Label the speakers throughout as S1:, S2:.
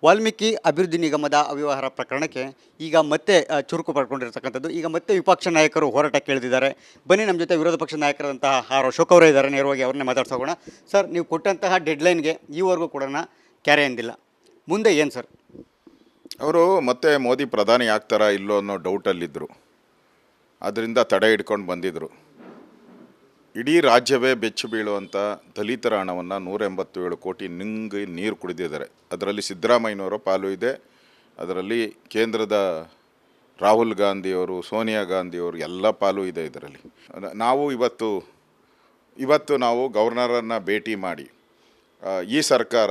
S1: ವಾಲ್ಮೀಕಿ ಅಭಿವೃದ್ಧಿ ನಿಗಮದ ಅವ್ಯವಹಾರ ಪ್ರಕರಣಕ್ಕೆ ಈಗ ಮತ್ತೆ ಚುರುಕು ಪಡ್ಕೊಂಡಿರ್ತಕ್ಕಂಥದ್ದು. ಈಗ ಮತ್ತೆ ವಿಪಕ್ಷ ನಾಯಕರು ಹೋರಾಟಕ್ಕೆ ಇಳಿದಿದ್ದಾರೆ. ಬನ್ನಿ, ನಮ್ಮ ಜೊತೆ ವಿರೋಧ ಪಕ್ಷ ನಾಯಕರಾದಂತಹ ಆರ್ ಅಶೋಕ್ ಅವರೇ ಇದ್ದಾರೆ. ನೇರವಾಗಿ ಅವ್ರನ್ನೇ ಮಾತಾಡ್ಸೋಣ. ಸರ್, ನೀವು ಕೊಟ್ಟಂತಹ ಡೆಡ್ಲೈನ್ಗೆ ಈವರೆಗೂ ಕೂಡ ಕ್ಯಾರೆ ಎಂದಿಲ್ಲ. ಮುಂದೆ ಏನು ಸರ್?
S2: ಅವರು ಮತ್ತೆ ಮೋದಿ ಪ್ರಧಾನಿ ಆಗ್ತಾರಾ ಇಲ್ಲೋ ಅನ್ನೋ ಡೌಟಲ್ಲಿದ್ದರು. ಅದರಿಂದ ತಡೆ ಹಿಡ್ಕೊಂಡು ಬಂದಿದ್ದರು. ಇಡೀ ರಾಜ್ಯವೇ ಬೆಚ್ಚು ಬೀಳುವಂಥ ದಲಿತರ ಹಣವನ್ನು 187 ಕೋಟಿ ನುಂಗಿ ನೀರು ಕುಡಿದಿದ್ದಾರೆ. ಅದರಲ್ಲಿ ಸಿದ್ದರಾಮಯ್ಯನವರ ಪಾಲು ಇದೆ. ಅದರಲ್ಲಿ ಕೇಂದ್ರದ ರಾಹುಲ್ ಗಾಂಧಿಯವರು, ಸೋನಿಯಾ ಗಾಂಧಿಯವರು ಎಲ್ಲ ಪಾಲು ಇದೆ ಇದರಲ್ಲಿ. ನಾವು ಇವತ್ತು ನಾವು ಗವರ್ನರನ್ನು ಭೇಟಿ ಮಾಡಿ ಈ ಸರ್ಕಾರ,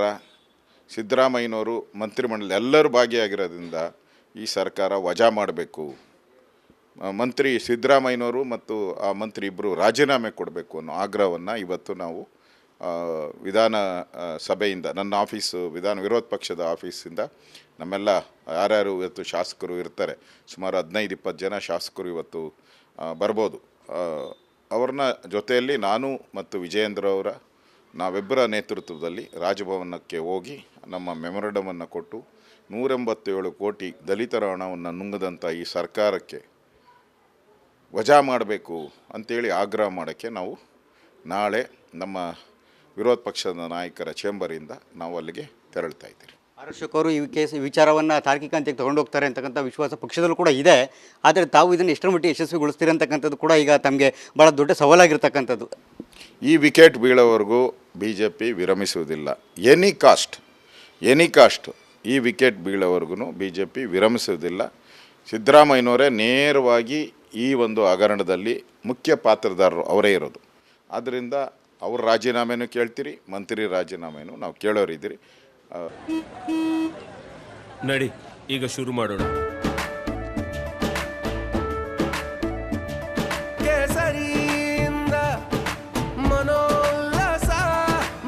S2: ಸಿದ್ದರಾಮಯ್ಯನವರು, ಮಂತ್ರಿಮಂಡಲ ಎಲ್ಲರೂ ಭಾಗಿಯಾಗಿರೋದ್ರಿಂದ ಈ ಸರ್ಕಾರ ವಜಾ ಮಾಡಬೇಕು, ಮಂತ್ರಿ ಸಿದ್ದರಾಮಯ್ಯನವರು ಮತ್ತು ಆ ಮಂತ್ರಿ ಇಬ್ಬರು ರಾಜೀನಾಮೆ ಕೊಡಬೇಕು ಅನ್ನೋ ಆಗ್ರಹವನ್ನು ಇವತ್ತು ನಾವು ವಿಧಾನ ಸಭೆಯಿಂದ, ನನ್ನ ಆಫೀಸು ವಿರೋಧ ಪಕ್ಷದ ಆಫೀಸಿಂದ ನಮ್ಮೆಲ್ಲ ಯಾರ್ಯಾರು ಇವತ್ತು ಶಾಸಕರು ಇರ್ತಾರೆ, ಸುಮಾರು 15-20 ಜನ ಶಾಸಕರು ಇವತ್ತು ಬರ್ಬೋದು, ಅವ್ರನ್ನ ಜೊತೆಯಲ್ಲಿ ನಾನು ಮತ್ತು ವಿಜಯೇಂದ್ರ ಅವರ ನಾವಿಬ್ಬರ ನೇತೃತ್ವದಲ್ಲಿ ರಾಜಭವನಕ್ಕೆ ಹೋಗಿ ನಮ್ಮ ಮೆಮೊರಂಡಮನ್ನು ಕೊಟ್ಟು 187 ಕೋಟಿ ದಲಿತರ ಹಣವನ್ನು ನುಂಗದಂಥ ಈ ಸರ್ಕಾರಕ್ಕೆ ವಜಾ ಮಾಡಬೇಕು ಅಂಥೇಳಿ ಆಗ್ರಹ ಮಾಡೋಕ್ಕೆ ನಾವು ನಾಳೆ ನಮ್ಮ ವಿರೋಧ ಪಕ್ಷದ ನಾಯಕರ ಚೇಂಬರಿಂದ ನಾವು ಅಲ್ಲಿಗೆ ತೆರಳ್ತಾ ಇದ್ದೀವಿ.
S1: ಆರ್ ಅಶೋಕ್ ಅವರು ಈ ವಿಚಾರವನ್ನು ತಾರ್ಕಿಕ ಅಂತ್ಯಕ್ಕೆ ತೊಗೊಂಡೋಗ್ತಾರೆ ಅಂತಕ್ಕಂಥ ವಿಶ್ವಾಸ ಪಕ್ಷದಲ್ಲೂ ಕೂಡ ಇದೆ. ಆದರೆ ತಾವು ಇದನ್ನು ಎಷ್ಟರ ಮಟ್ಟಿಗೆ ಯಶಸ್ವಿಗೊಳಿಸ್ತೀರಿ ಅಂತಕ್ಕಂಥದ್ದು ಕೂಡ ಈಗ ತಮಗೆ ಭಾಳ ದೊಡ್ಡ ಸವಾಲಾಗಿರ್ತಕ್ಕಂಥದ್ದು.
S2: ಈ ವಿಕೆಟ್ ಬೀಳೋವರೆಗೂ BJP ವಿರಮಿಸುವುದಿಲ್ಲ. ಎನಿ ಕಾಸ್ಟ್ ಈ ವಿಕೆಟ್ ಬೀಳೋವರೆಗೂ BJP ವಿರಮಿಸುವುದಿಲ್ಲ. ಸಿದ್ದರಾಮಯ್ಯನವರೇ ನೇರವಾಗಿ ಈ ಒಂದು ಹಗರಣದಲ್ಲಿ ಮುಖ್ಯ ಪಾತ್ರಧಾರರು ಅವರೇ ಇರೋದು. ಆದ್ದರಿಂದ ಅವ್ರ ರಾಜೀನಾಮೆನೂ ಕೇಳ್ತೀರಿ, ಮಂತ್ರಿ ರಾಜೀನಾಮೆನೂ ನಾವು ಕೇಳೋರಿದ್ದೀರಿ.
S3: ನಡಿ, ಈಗ ಶುರು ಮಾಡೋಣ.
S4: ಮನೋಲ್ಲಾಸ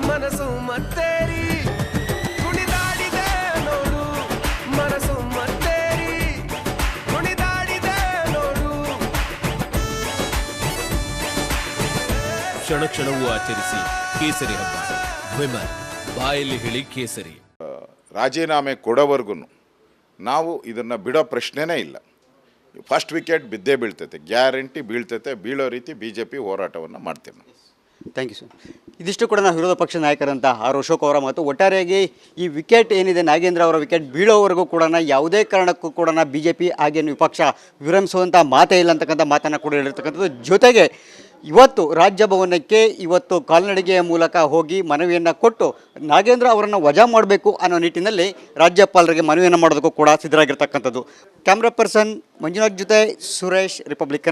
S4: ಮನಸ್ಸು ಮತ್ತೇರಿ ಕುಣಿದಾಡಿದೆ ನೋಡು, ಮನಸ್ಸು ಮತ್ತೇರಿ ಕುಣಿದಾಡಿದೆ ನೋಡು.
S3: ಕ್ಷಣ ಕ್ಷಣವೂ ಆಚರಿಸಿ ಕೇಸರಿ ಹಬ್ಬ. ವಿಮಲ್ ಬಾಯಲ್ಲಿ ಹೇಳಿ ಕೇಸರಿ.
S2: ರಾಜೀನಾಮೆ ಕೊಡೋವರೆಗೂ ನಾವು ಇದನ್ನು ಬಿಡೋ ಪ್ರಶ್ನೆನೇ ಇಲ್ಲ. ಫಸ್ಟ್ ವಿಕೆಟ್ ಬಿದ್ದೇ ಬೀಳ್ತೈತೆ, ಗ್ಯಾರಂಟಿ ಬೀಳ್ತೈತೆ. ಬೀಳೋ ರೀತಿ BJP ಹೋರಾಟವನ್ನು ಮಾಡ್ತೇವೆ.
S1: Thank you sir. ಇದಿಷ್ಟು ಕೂಡ ನಾವು ವಿರೋಧ ಪಕ್ಷ ನಾಯಕರಂತ ಆರ್ ಅಶೋಕ್ ಅವರ ಮಾತು. ಒಟ್ಟಾರೆಯಾಗಿ ಈ ವಿಕೆಟ್ ಏನಿದೆ, ನಾಗೇಂದ್ರ ಅವರ ವಿಕೆಟ್ ಬೀಳೋವರೆಗೂ ಕೂಡ ಯಾವುದೇ ಕಾರಣಕ್ಕೂ ಕೂಡ BJP ಹಾಗೇನು ವಿಪಕ್ಷ ವಿರಮಿಸುವಂಥ ಮಾತೇ ಇಲ್ಲ ಅಂತಕ್ಕಂಥ ಮಾತನ್ನು ಕೂಡ ಹೇಳಿರ್ತಕ್ಕಂಥದ್ದು. ಜೊತೆಗೆ ಇವತ್ತು ರಾಜಭವನಕ್ಕೆ ಕಾಲ್ನಡಿಗೆಯ ಮೂಲಕ ಹೋಗಿ ಮನವಿಯನ್ನು ಕೊಟ್ಟು ನಾಗೇಂದ್ರ ಅವರನ್ನು ವಜಾ ಮಾಡಬೇಕು ಅನ್ನೋ ನಿಟ್ಟಿನಲ್ಲಿ ರಾಜ್ಯಪಾಲರಿಗೆ ಮನವಿಯನ್ನು ಮಾಡೋದಕ್ಕೂ ಕೂಡ ಸಿದ್ಧರಾಗಿರ್ತಕ್ಕಂಥದ್ದು. ಕ್ಯಾಮ್ರಾ ಪರ್ಸನ್ ಮಂಜುನಾಥ್ ಜೊತೆ ಸುರೇಶ್, ರಿಪಬ್ಲಿಕ್ ಕನ್ನಡ.